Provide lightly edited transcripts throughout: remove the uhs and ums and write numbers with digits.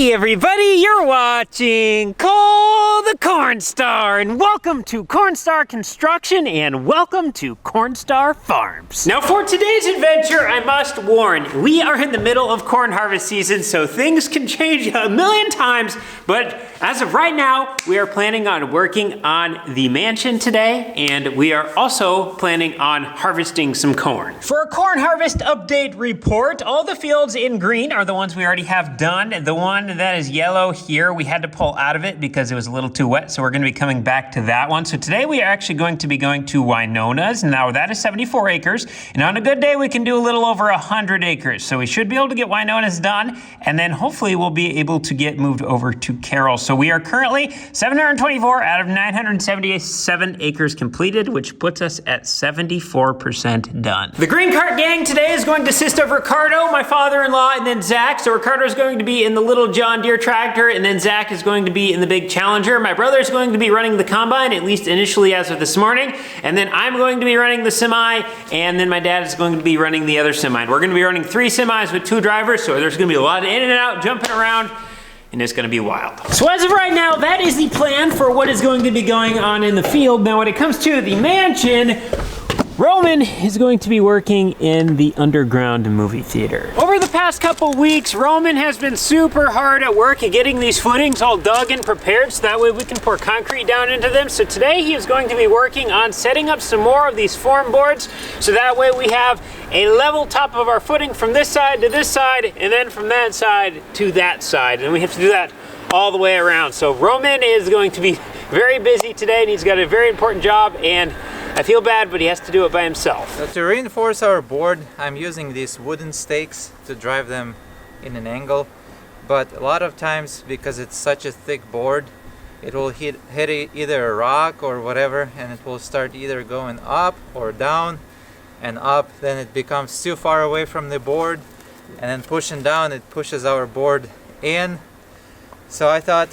Hey everybody, you're watching Cole the Corn Star, and welcome to Corn Star Construction and welcome to Corn Star Farms. Now for today's adventure, I must warn, we are in the middle of corn harvest season, so things can change a million times, but as of right now, we are planning on working on the mansion today, and we are also planning on harvesting some corn. For a corn harvest update report, all the fields in green are the ones we already have done. The one that is yellow here, we had to pull out of it because it was a little too wet, so we're gonna be coming back to that one. So today we are actually going to be going to Winona's. Now that is 74 acres, and on a good day, we can do a little over 100 acres. So we should be able to get Winona's done, and then hopefully we'll be able to get moved over to Carroll. So we are currently 724 out of 977 acres completed, which puts us at 74% done. The green cart gang today is going to consist of Ricardo, my father-in-law, and then Zach. So Ricardo is going to be in the little John Deere tractor, and then Zach is going to be in the big Challenger. My brother is going to be running the combine, at least initially as of this morning, and then I'm going to be running the semi, and then my dad is going to be running the other semi. And we're going to be running 3 semis with 2 drivers, so there's going to be a lot of in and out, jumping around, and it's gonna be wild. So as of right now, that is the plan for what is going to be going on in the field. Now when it comes to the mansion, Roman is going to be working in the underground movie theater. Over the past couple weeks, Roman has been super hard at work at getting these footings all dug and prepared so that way we can pour concrete down into them. So today he is going to be working on setting up some more of these form boards so that way we have a level top of our footing from this side to this side and then from that side to that side. And we have to do that all the way around. So Roman is going to be very busy today and he's got a very important job, and I feel bad, but he has to do it by himself. So to reinforce our board, I'm using these wooden stakes to drive them in an angle. But a lot of times, because it's such a thick board, it will hit either a rock or whatever, and it will start either going up or down and up. Then it becomes too far away from the board, and then pushing down, it pushes our board in. So I thought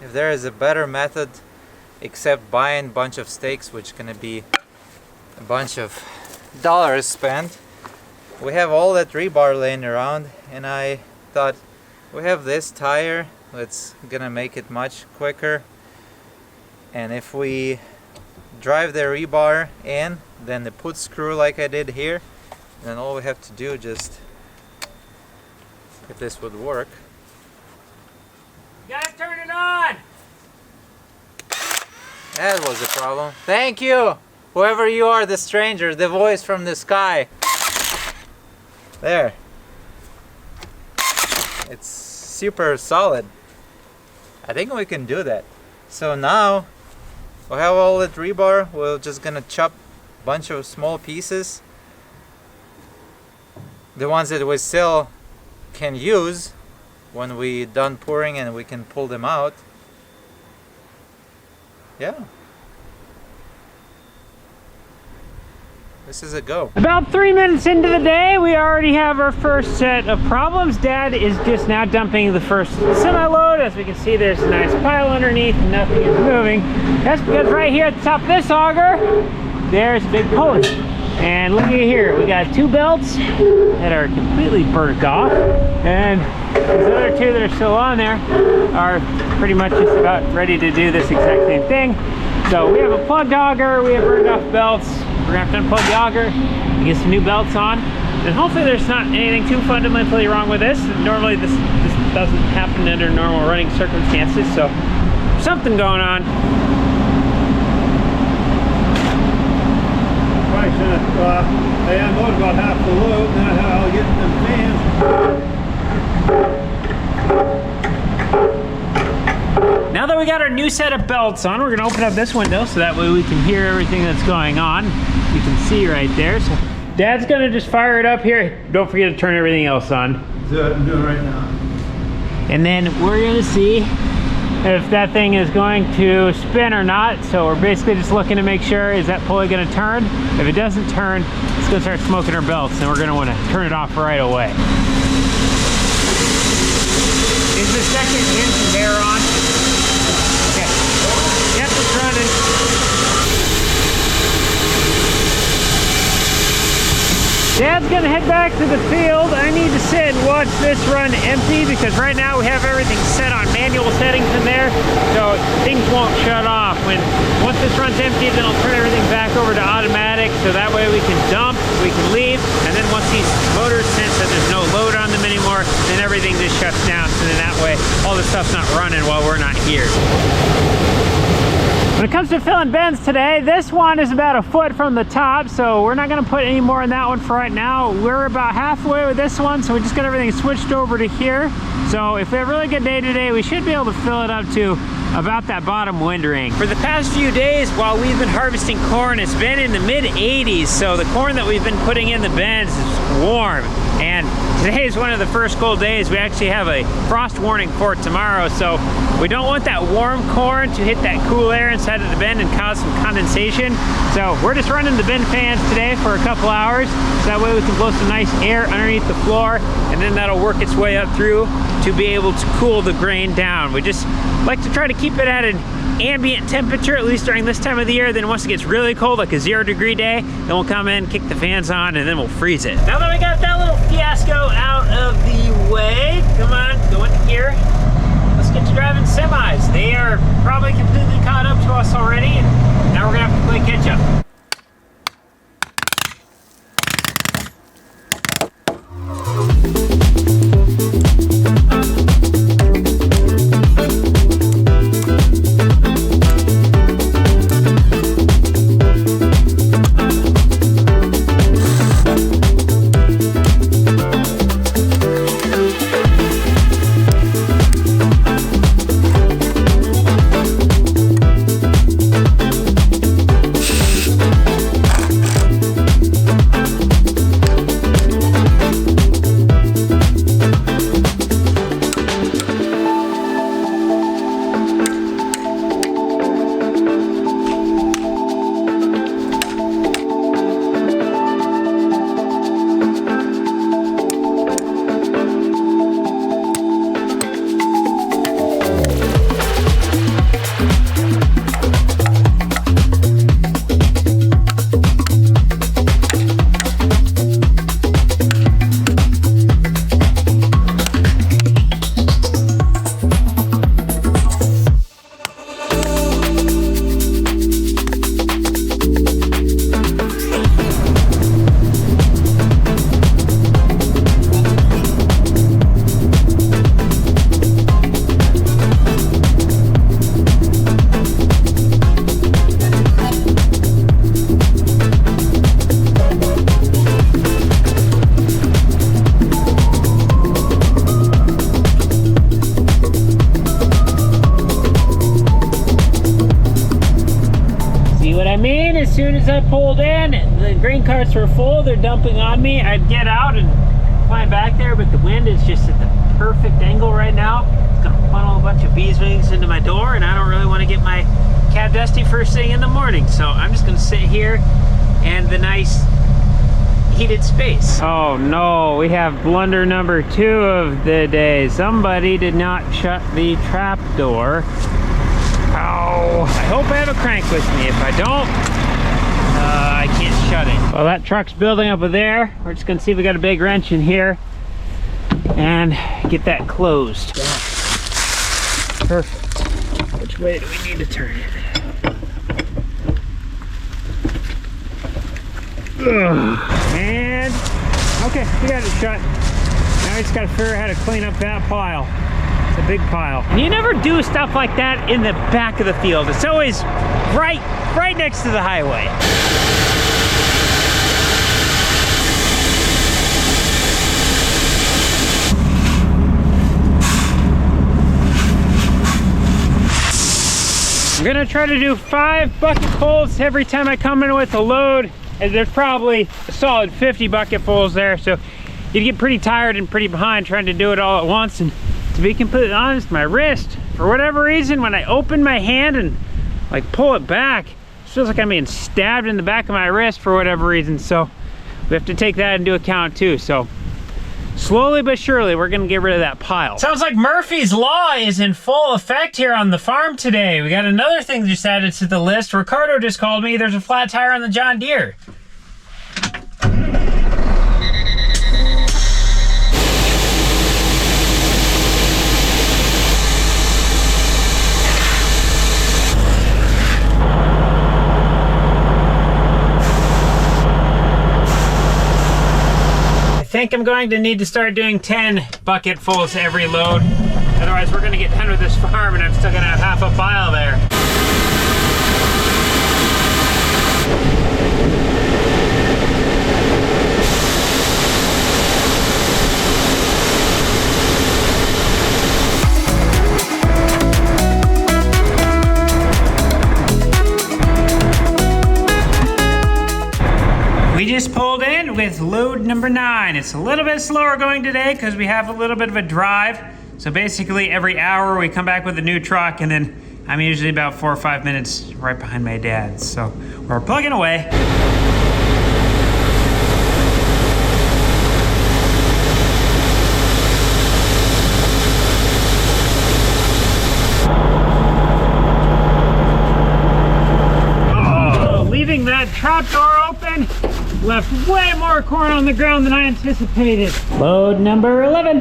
if there is a better method except buying a bunch of stakes, which is going to be a bunch of dollars spent. We have all that rebar laying around, and I thought we have this tire, it's gonna make it much quicker. And if we drive the rebar in, then the put screw like I did here, then all we have to do just, if this would work. You gotta turn it on! That was a problem. Thank you! Whoever you are, the stranger, the voice from the sky. There. It's super solid. I think we can do that. So now, we have all that rebar. We're just gonna chop a bunch of small pieces. The ones that we still can use when we're done pouring, and we can pull them out. Yeah. This is a go. About 3 minutes into the day, we already have our first set of problems. Dad is just now dumping the first semi-load. As we can see, there's a nice pile underneath and nothing is moving. That's because right here at the top of this auger, there's a big pulley. And look at here, we got 2 belts that are completely burnt off. And these other 2 that are still on there are pretty much just about ready to do this exact same thing. So we have a plugged auger, we have burned off belts. We're gonna have to unplug the auger and get some new belts on. And hopefully there's not anything too fundamentally wrong with this. Normally this doesn't happen under normal running circumstances, so something going on. Probably should have, they unload about half the load, and that's how I'll get them fans. Now that we got our new set of belts on, we're gonna open up this window so that way we can hear everything that's going on. You can see right there. So Dad's gonna just fire it up here. Don't forget to turn everything else on. I'm doing it right now. And then we're gonna see if that thing is going to spin or not. So we're basically just looking to make sure, is that pulley gonna turn? If it doesn't turn, it's gonna start smoking our belts, and we're gonna wanna turn it off right away. Is the second engine there on? Okay. Yep, it's running. Dad's gonna head back to the field. I need to sit and watch watch this run empty because right now we have everything set on manual settings in there, so things won't shut off. Once this runs empty, then I'll turn everything back over to automatic, so that way we can dump, we can leave, and then once these motors sense that there's no load on them anymore, then everything just shuts down, so then that way all the stuff's not running while we're not here. When it comes to filling bins today, this one is about a foot from the top, so we're not gonna put any more in that one for right now. We're about halfway with this one, so we just got everything switched over to here. So if we have a really good day today, we should be able to fill it up to about that bottom wind ring. For the past few days while we've been harvesting corn, it's been in the mid 80s, so the corn that we've been putting in the bins is warm. And today is one of the first cold days. We actually have a frost warning for tomorrow, so we don't want that warm corn to hit that cool air inside of the bin and cause some condensation. So we're just running the bin fans today for a couple hours, so that way we can blow some nice air underneath the floor, and then that'll work its way up through to be able to cool the grain down. We just like to try to keep it at an ambient temperature, at least during this time of the year. Then once it gets really cold, like a 0-degree day, then we'll come in, kick the fans on, and then we'll freeze it. Now that we got that little fiasco out of the way, come on, go into gear. Let's get to driving semis. They are probably completely caught up to us already, and now we're gonna have to play catch up. As soon as I pulled in, the grain carts were full, they're dumping on me. I'd get out and climb back there, but the wind is just at the perfect angle right now. It's gonna funnel a bunch of bees wings into my door, and I don't really want to get my cab dusty first thing in the morning. So I'm just gonna sit here and the nice heated space. Oh no, we have blunder number 2 of the day. Somebody did not shut the trap door. Oh, I hope I have a crank with me. If I don't, I can't shut it. Well, that truck's building up there. We're just gonna see if we got a big wrench in here and get that closed. Yeah. Perfect. Which way do we need to turn it? Ugh. And okay, we got it shut. Now we just gotta figure out how to clean up that pile. It's a big pile. And you never do stuff like that in the back of the field. It's always right next to the highway. I'm gonna try to do 5 bucketfuls every time I come in with a load, and there's probably a solid 50 bucketfuls there, so you'd get pretty tired and pretty behind trying to do it all at once. And to be completely honest, my wrist, for whatever reason, when I open my hand and like pull it back, it feels like I'm being stabbed in the back of my wrist for whatever reason. So we have to take that into account too. So slowly but surely, we're gonna get rid of that pile. Sounds like Murphy's Law is in full effect here on the farm today. We got another thing just added to the list. Ricardo just called me. There's a flat tire on the John Deere. think I'm going to need to start doing 10 bucketfuls every load. Otherwise, we're gonna get done with this farm and I'm still gonna have half a pile there. We just pulled in with load number 9. It's a little bit slower going today because we have a little bit of a drive. So basically every hour we come back with a new truck, and then I'm usually about 4 or 5 minutes right behind my dad. So we're plugging away. Oh, leaving that trap door open left way more corn on the ground than I anticipated. Load number 11.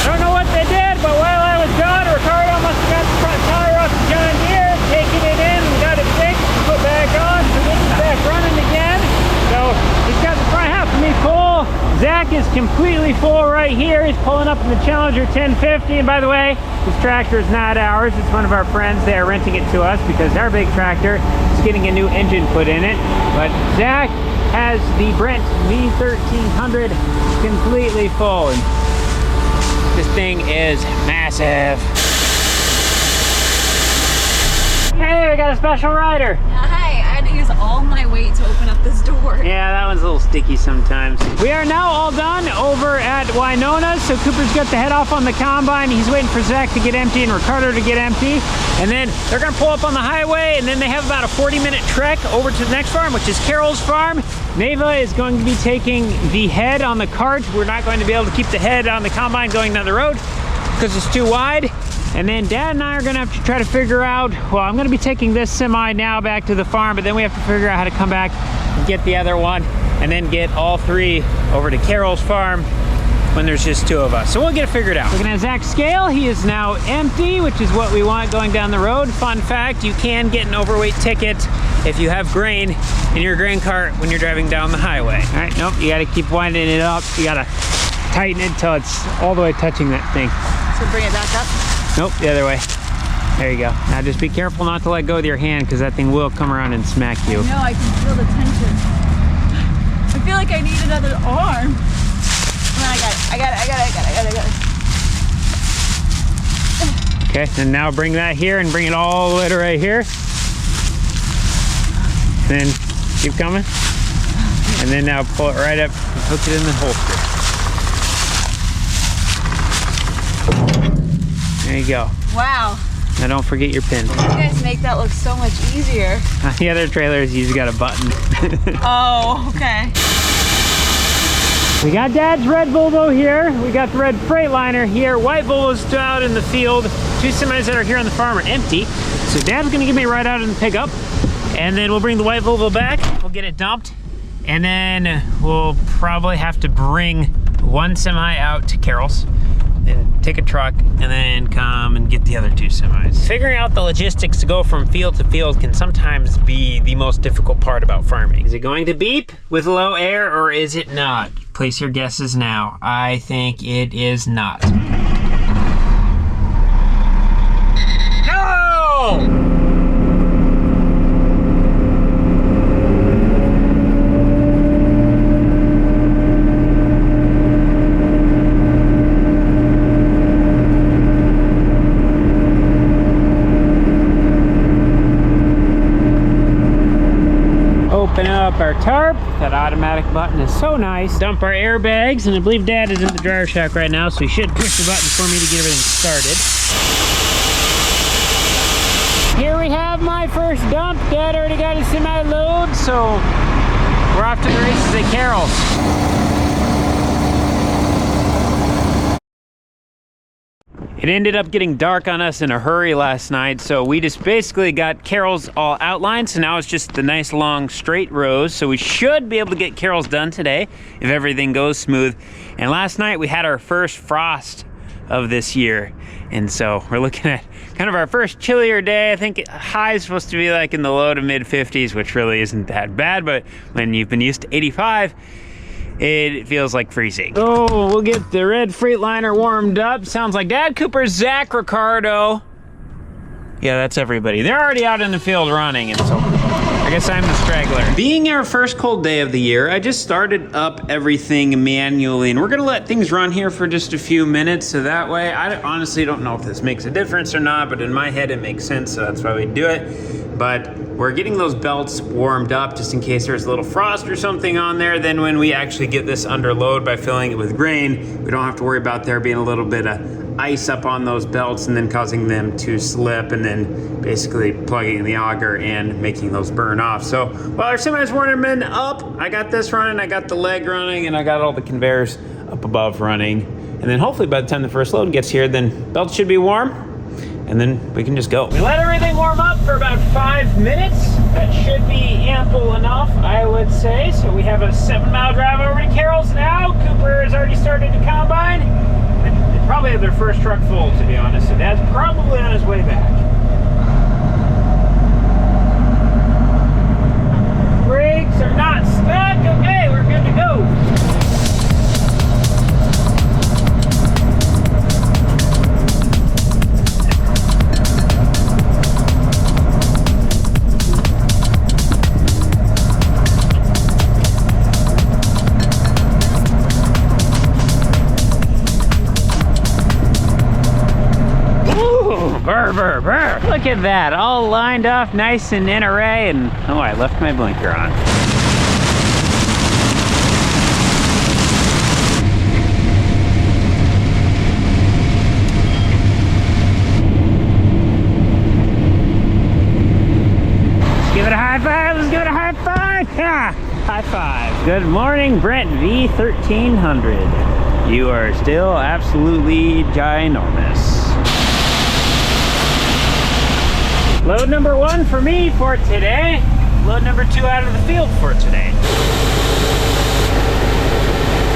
I don't know what they did, but while I was gone, Ricardo must have got the front tire off the John Deere, taken it in and got it fixed, put back on, so this is back running again. So he's got the front half of me full. Zach is completely full right here. He's pulling up in the Challenger 1050. And by the way, this tractor is not ours. It's one of our friends. They are renting it to us because our big tractor is getting a new engine put in it. But Zach has the Brent V1300 completely full. And this thing is massive. Hey, we got a special rider. Hi, I had to use all my weight to open up this door. Yeah, that one's a little sticky sometimes. We are now all done over at Winona, so Cooper's got the head off on the combine. He's waiting for Zach to get empty and Ricardo to get empty. And then they're gonna pull up on the highway, and then they have about a 40-minute trek over to the next farm, which is Carol's farm. Neva is going to be taking the head on the cart. We're not going to be able to keep the head on the combine going down the road because it's too wide. And then Dad and I are gonna have to try to figure out, well, I'm gonna be taking this semi now back to the farm, but then we have to figure out how to come back and get the other one, and then get all 3 over to Carol's farm when there's just 2 of us. So we'll get it figured out. Looking at Zach's scale, he is now empty, which is what we want going down the road. Fun fact, you can get an overweight ticket if you have grain in your grain cart when you're driving down the highway. All right, nope, you gotta keep winding it up. You gotta tighten it till it's all the way touching that thing. So bring it back up? Nope, the other way. There you go. Now just be careful not to let go of your hand because that thing will come around and smack you. No, I can feel the tension. I feel like I need another arm. Come on, I got it. Okay, and now bring that here and bring it all the way to right here. Then keep coming. And then now pull it right up and hook it in the holster. There you go. Wow. Now don't forget your pin. You guys make that look so much easier. On the other trailers, you just got a button. Oh, okay. We got Dad's red Volvo here. We got the red Freightliner here. White Volvo's still out in the field. 2 semis that are here on the farm are empty. So Dad's gonna give me a ride out in the pickup. And then we'll bring the white Volvo back. We'll get it dumped. And then we'll probably have to bring 1 semi out to Carol's. Then take a truck and then come and get the other 2 semis. Figuring out the logistics to go from field to field can sometimes be the most difficult part about farming. Is it going to beep with low air or is it not? Place your guesses now. I think it is not. No! Open up our tarp. That automatic button is so nice. Dump our airbags, and I believe Dad is in the dryer shack right now, so he should push the button for me to get everything started. Here we have my first dump. Dad already got his semi-load, so we're off to the races at Carol's. It ended up getting dark on us in a hurry last night, so we just basically got Carol's all outlined, so now it's just the nice long straight rows, so we should be able to get Carol's done today if everything goes smooth. And last night we had our first frost of this year, and so we're looking at kind of our first chillier day. I think high is supposed to be like in the low to mid 50s, which really isn't that bad, but when you've been used to 85, it feels like freezing. Oh, we'll get the red Freightliner warmed up. Sounds like Dad Cooper, Zach, Ricardo. Yeah, that's everybody. They're already out in the field running, and so I guess I'm the straggler. Being our first cold day of the year, I just started up everything manually, and we're gonna let things run here for just a few minutes, so that way, I honestly don't know if this makes a difference or not, but in my head it makes sense, so that's why we do it. But we're getting those belts warmed up just in case there's a little frost or something on there. Then when we actually get this under load by filling it with grain, we don't have to worry about there being a little bit of ice up on those belts and then causing them to slip and then basically plugging in the auger and making those burn off. So while our semi's warming up, I got this running, I got the leg running, and I got all the conveyors up above running. And then hopefully by the time the first load gets here, then belts should be warm. And then we can just go. We let everything warm up for about 5 minutes. That should be ample enough, I would say. So we have a 7-mile drive over to Carroll's now. Cooper has already started to combine. They probably have their first truck full, to be honest. So Dad's probably on his way back. Brakes are not stuck. Okay, we're good to go. Brr, brr, brr. Look at that, all lined up nice and in array, and oh, I left my blinker on. Let's give it a high five, let's give it a high five. Yeah, high five. Good morning, Brent V1300. You are still absolutely ginormous. Load number 1 for me for today. Load number 2 out of the field for today.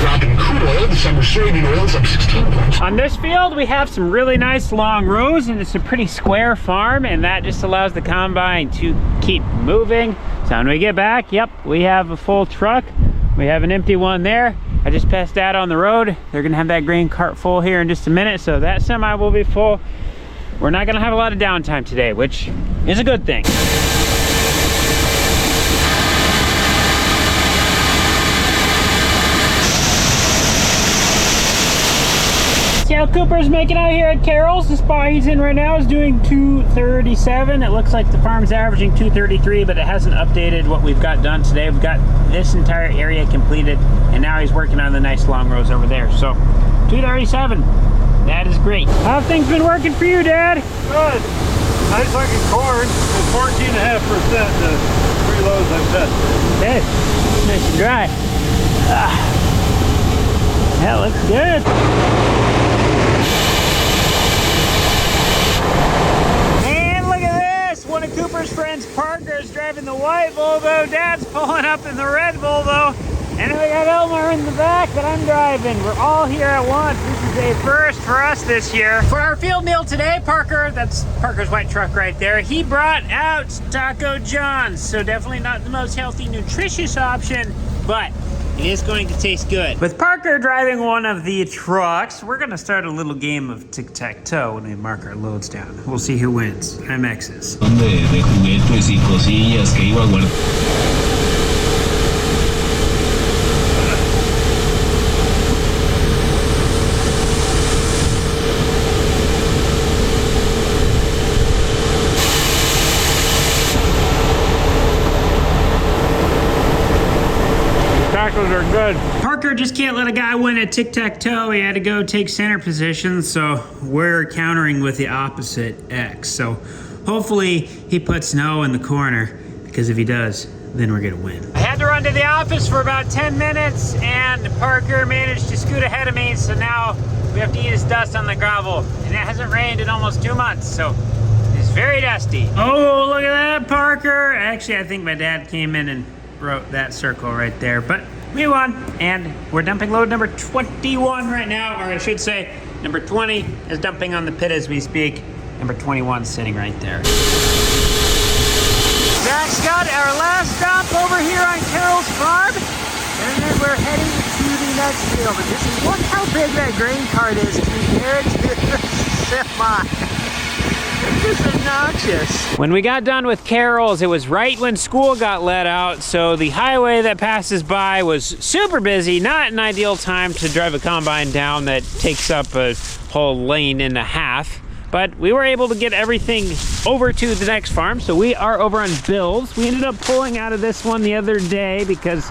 Dropping crude oil, December soybean oils up 16 points. On this field, we have some really nice long rows, and it's a pretty square farm, and that just allows the combine to keep moving. So when we get back, yep, we have a full truck. We have an empty one there. I just passed that on the road. They're gonna have that grain cart full here in just a minute, so that semi will be full. We're not gonna have a lot of downtime today, which is a good thing. See how Cooper's making out here at Carroll's. The spot he's in right now is doing 237. It looks like the farm's averaging 233, but it hasn't updated what we've got done today. We've got this entire area completed, and now he's working on the nice long rows over there. So 237. That is great. How have things been working for you, Dad? Good. Nice looking corn. It's 14.5% the 3 loads I've tested. Okay. Nice and dry. That looks good. Man, look at this. One of Cooper's friends, Parker, is driving the white Volvo. Dad's pulling up in the red Volvo. And we got Elmer in the back that I'm driving. We're all here at once. This is a first for us this year. For our field meal today, Parker, that's Parker's white truck right there, he brought out Taco John's. So definitely not the most healthy, nutritious option, but it is going to taste good. With Parker driving one of the trucks, we're gonna start a little game of tic-tac-toe when we mark our loads down. We'll see who wins. I'm X's. De juguetes y cosillas que iba a guardar. Tacos are good. Parker just can't let a guy win at tic-tac-toe. He had to go take center position, so we're countering with the opposite X. So hopefully he puts no in the corner, because if he does, then we're gonna win. I had to run to the office for about 10 minutes, and Parker managed to scoot ahead of me, so now we have to eat his dust on the gravel. And it hasn't rained in almost 2 months, so it's very dusty. Oh, look at that, Parker. Actually, I think my dad came in and wrote that circle right there, but we won, and we're dumping load number 21 right now, or I should say number 20 is dumping on the pit as we speak. Number 21 sitting right there. Zach's got our last stop over here on Carroll's farm, and then we're heading next field. But just look how big that grain cart is compared to the semi. It's just obnoxious. When we got done with Carol's, it was right when school got let out, so the highway that passes by was super busy. Not an ideal time to drive a combine down that takes up a whole lane and a half. But we were able to get everything over to the next farm, so we are over on Bill's. We ended up pulling out of this one the other day because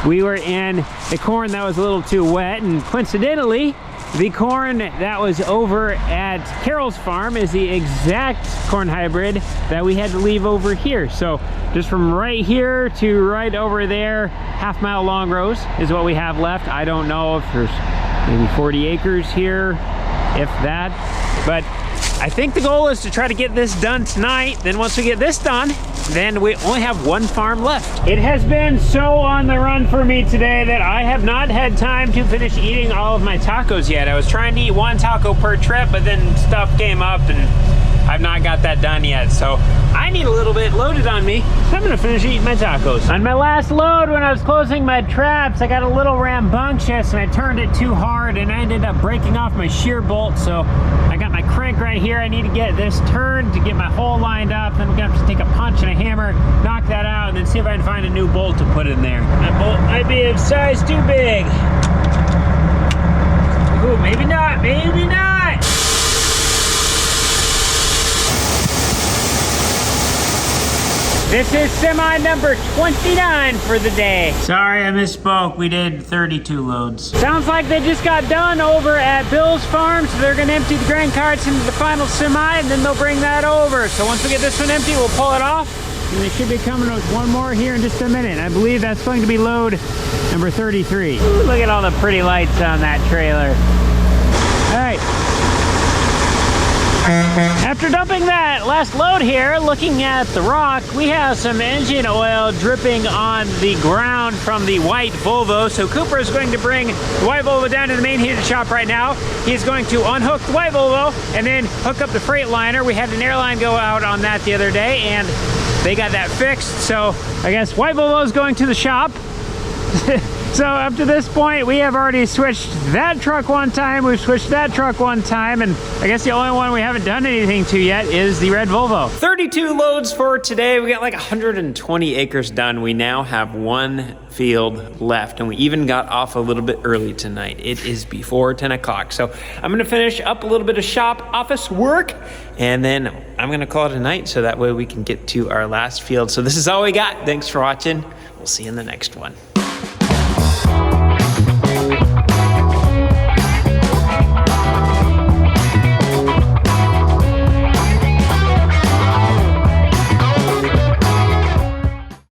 we were in the corn that was a little too wet, and coincidentally, the corn that was over at Carol's farm is the exact corn hybrid that we had to leave over here. So just from right here to right over there, half-mile long rows is what we have left. I don't know if there's maybe 40 acres here, if that, but I think the goal is to try to get this done tonight. Then once we get this done, then we only have one farm left. It has been so on the run for me today that I have not had time to finish eating all of my tacos yet. I was trying to eat one taco per trip, but then stuff came up and I've not got that done yet. So I need a little bit loaded on me, so I'm gonna finish eating my tacos. On my last load, when I was closing my traps, I got a little rambunctious and I turned it too hard and I ended up breaking off my shear bolt. So I got my crank right here. I need to get this turned to get my hole lined up. Then we're gonna have to take a punch and a hammer, knock that out, and then see if I can find a new bolt to put in there. That bolt might be a size too big. Ooh, maybe not, maybe not. This is semi number 29 for the day. Sorry, I misspoke. We did 32 loads. Sounds like they just got done over at Bill's farm, so they're gonna empty the grain carts into the final semi, and then they'll bring that over. So once we get this one empty, we'll pull it off, and they should be coming with one more here in just a minute. I believe that's going to be load number 33. Ooh, look at all the pretty lights on that trailer. All right. After dumping that last load here, looking at the rock, we have some engine oil dripping on the ground from the white Volvo. So Cooper is going to bring the white Volvo down to the main heated shop right now. He's going to unhook the white Volvo and then hook up the Freightliner. We had an airline go out on that the other day and they got that fixed. So I guess white Volvo is going to the shop. So up to this point, we have already switched that truck one time, we've switched that truck one time, and I guess the only one we haven't done anything to yet is the red Volvo. 32 loads for today. We got like 120 acres done. We now have one field left, and we even got off a little bit early tonight. It is before 10 o'clock. So I'm gonna finish up a little bit of shop office work, and then I'm gonna call it a night so that way we can get to our last field. So this is all we got. Thanks for watching. We'll see you in the next one.